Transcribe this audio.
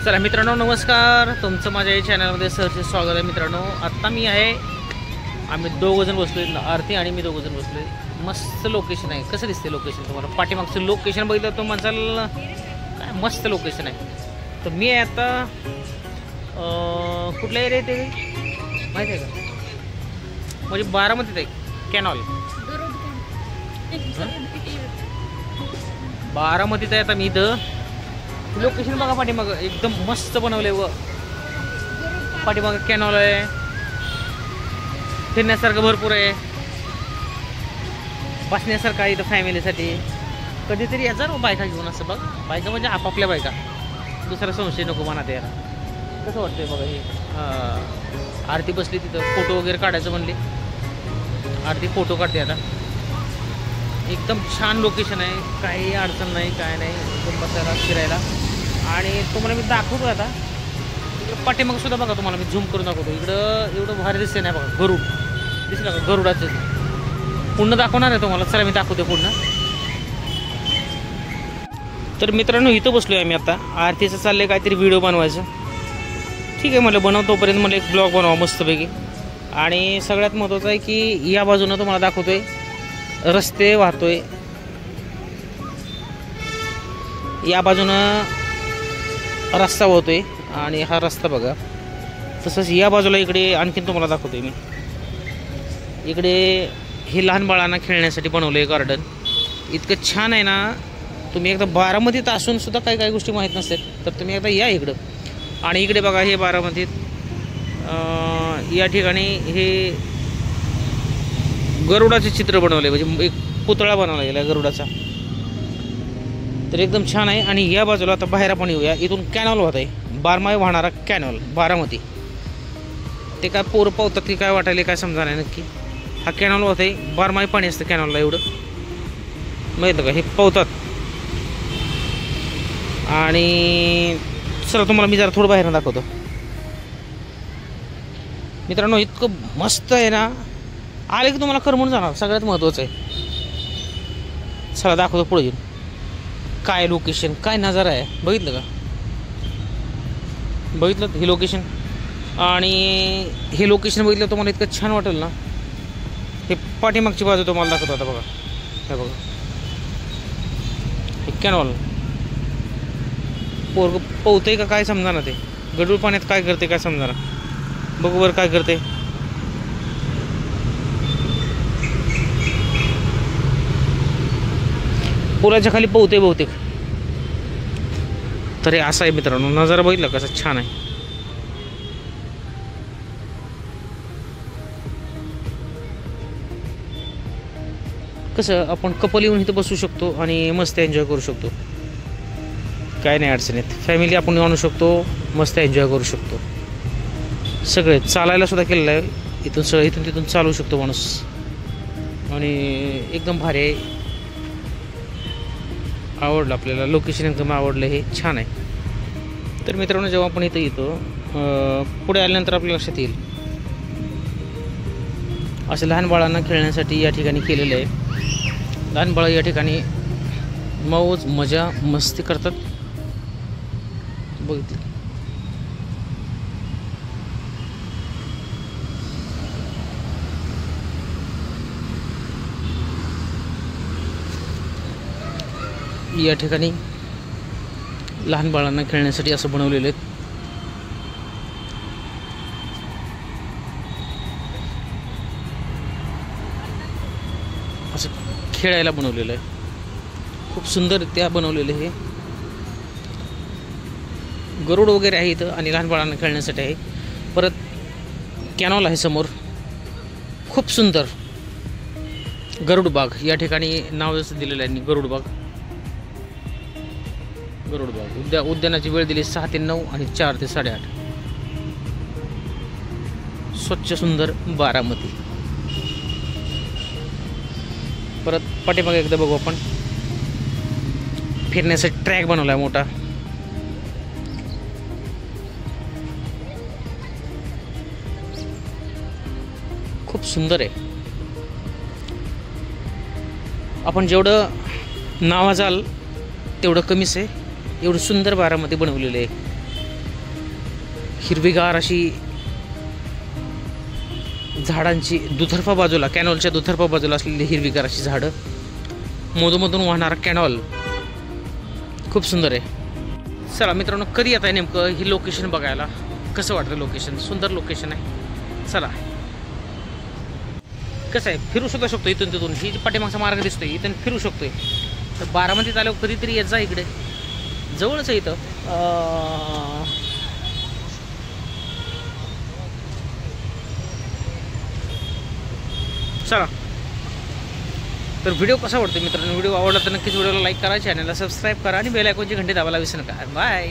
चला मित्रांनो, नमस्कार. तुमचं माझ्या या चॅनलमध्ये सहर्ष स्वागत आहे. मित्रांनो, आत्ता मी आहे, आम्ही दोघंजण बसलोय, आरती आणि मी दोघंजण बसलोय. मस्त लोकेशन आहे. कसं दिसते लोकेशन तुम्हाला? पाठीमागचं लोकेशन बघितलं तो माणसाला काय मस्त लोकेशन आहे. तर मी आहे आता कुठल्या एरिया ते माहिती आहे का? म्हणजे बारामतीत आहे, कॅनॉल बारामतीत आहे आता मी. इथं लोकेशन बघा, पाठीमागं एकदम मस्त बनवलंय व पाठीमागं कॅनॉल आहे, फिरण्यासारखं भरपूर आहे, बसण्यासारखं आहे इथं फॅमिलीसाठी. कधीतरी याचा बायका घेऊन असं बघ, बायका म्हणजे आपापल्या बायका, दुसरा संशय नको मनात यायला. कसं वाटतंय बघा. हे आरती बसली तिथं, फोटो वगैरे काढायचं म्हणले. आरती फोटो काढते आता. एकदम छान लोकेशन आहे, काही अडचण नाही, काय नाही, एकदम बसायला फिरायला. आणि तुम्हाला मी दाखवतो आता. इकडं पाठीमागं सुद्धा बघा, तुम्हाला मी झूम करून दाखवतो. इकडं एवढं भारी दिसते नाही बघा, गरुड दिसलं का? गरुडाचं पूर्ण दाखवणार आहे तुम्हाला. चला मी दाखवते पूर्ण. तर मित्रांनो, इथं बसलो आहे आम्ही आता. आरतीचं चाललंय काहीतरी व्हिडिओ बनवायचं. ठीक आहे म्हटलं, बनवतोपर्यंत मला एक ब्लॉग बनवा मस्तपैकी. आणि सगळ्यात महत्त्वाचं आहे की या बाजूनं तुम्हाला दाखवतोय रस्ते वाहतोय, या बाजूनं रस्ता वाहतोय आणि हा रस्ता बघा. तसंच या बाजूला इकडे आणखीन तुम्हाला दाखवतोय मी. इकडे हे लहान बाळांना खेळण्यासाठी बनवलं आहे गार्डन. इतकं छान आहे ना. तुम्ही एकदा बारामतीत असून सुद्धा काही काही गोष्टी माहीत नसतात तर तुम्ही एकदा या इकडं. आणि इकडे बघा, हे बारामतीत या ठिकाणी हे गरुडाचे चित्र बनवले, म्हणजे एक पुतळा बनवला गेला गरुडाचा. तर एकदम छान आहे. आणि या बाजूला आता बाहेर आपण येऊया. इथून कॅनॉल वाहत आहे, बारमाही वाहणारा कॅनॉल बारामती. ते काय पोरं पावतात की काय वाटायला काय समजा नाही नक्की. हा कॅनॉल वाहत आहे, बारमाही पाणी असतं कॅनॉलला, एवढं माहिती का? हे पावतात. आणि चला तुम्हाला मी जरा थोडं बाहेर दाखवतो. मित्रांनो, इतकं मस्त आहे ना, आले की तुम्हाला करमून जाणार. सगळ्यात महत्त्वाचं आहे. चला दाखवतो पुढे येऊन. काय लोकेशन, काय नजारा आहे, बघितलं का? बघितलं हे लोकेशन. आणि हे लोकेशन बघितलं तुम्हाला इतकं छान वाटेल ना. हे पाठीमागची बाजू तुम्हाला दाखवतो आता बघा. हे बघा, हे कॅनॉल. पोरग पोहतंय का काय समजा ना. ते गडूळ पाण्यात काय करते काय समजा ना. बघू बरं काय करते. पुलाच्या खाली पोहते बहुतेक. तरी असं आहे मित्रांनो, नजारा बघितलं कसं छान आहे. कसं आपण कपल येऊन इथं बसू शकतो आणि मस्त एन्जॉय करू शकतो. काय नाही अडचणीत. फॅमिली आपण आणू शकतो, मस्त एन्जॉय करू शकतो. सगळे चालायला सुद्धा केलेलं आहे. इथून सगळं इथून तिथून चालू शकतो माणूस. आणि एकदम भारी आहे. आवडलं आपल्याला लोकेशन, एकदम आवडलं. हे छान आहे. तर मित्रांनो, जेव्हा आपण इथं येतो, पुढे आल्यानंतर आपल्या लक्षात येईल असं लहान बाळांना खेळण्यासाठी या ठिकाणी केलेलं आहे. लहान बाळं या ठिकाणी मौज मजा मस्ती करतात. बघितलं या ठिकाणी लहान बाळांना खेळण्यासाठी असं बनवलेलं आहे. असं खेळायला बनवलेलं आहे. खूप सुंदररित्या बनवलेलं हे. गरुड वगैरे आहे इथं आणि लहान बाळांना खेळण्यासाठी आहे. परत कॅनॉल आहे समोर, खूप सुंदर. गरुड बाग या ठिकाणी नाव जसं दिलेलं आहे, गरुड बाग. गरुड बाग. उद्यानाची वेळ दिली 6 ते 9 आणि 4 ते 8:30. स्वच्छ सुंदर बारामती. परत पाठीमागे एकदा बघू आपण. फिरण्यासाठी ट्रॅक बनवला आहे मोठा. खूप सुंदर आहे. आपण जेवढं नावाजाल तेवढं कमीच आहे. एवढं सुंदर बारामती बनवलेलं आहे. हिरवीगार अशी झाडांची दुतर्फा बाजूला, कॅनॉलच्या दुतर्फा बाजूला असलेली हिरवीगार अशी झाडं, मधून वाहणारा कॅनॉल खूप सुंदर आहे. चला मित्रांनो, कधी येत आहे नेमकं ही लोकेशन बघायला? कसं वाटतं लोकेशन? सुंदर लोकेशन आहे. चला, कसं आहे, फिरू सुद्धा शकतो इथून तिथून. ही पाठीमागचा मार्ग दिसतोय, इथून फिरू शकतोय. तर बारामतीत आल्यावर कधीतरी येत जा इकडे, जवळच आहे इथं. चला, तर व्हिडिओ कसा वाटतो मित्रांनो? व्हिडिओ आवडला तर नक्कीच व्हिडिओला लाईक करा, चॅनलला सबस्क्राईब करा आणि बेल आयकॉनची घंटी दाबायला विसरू नका. बाय.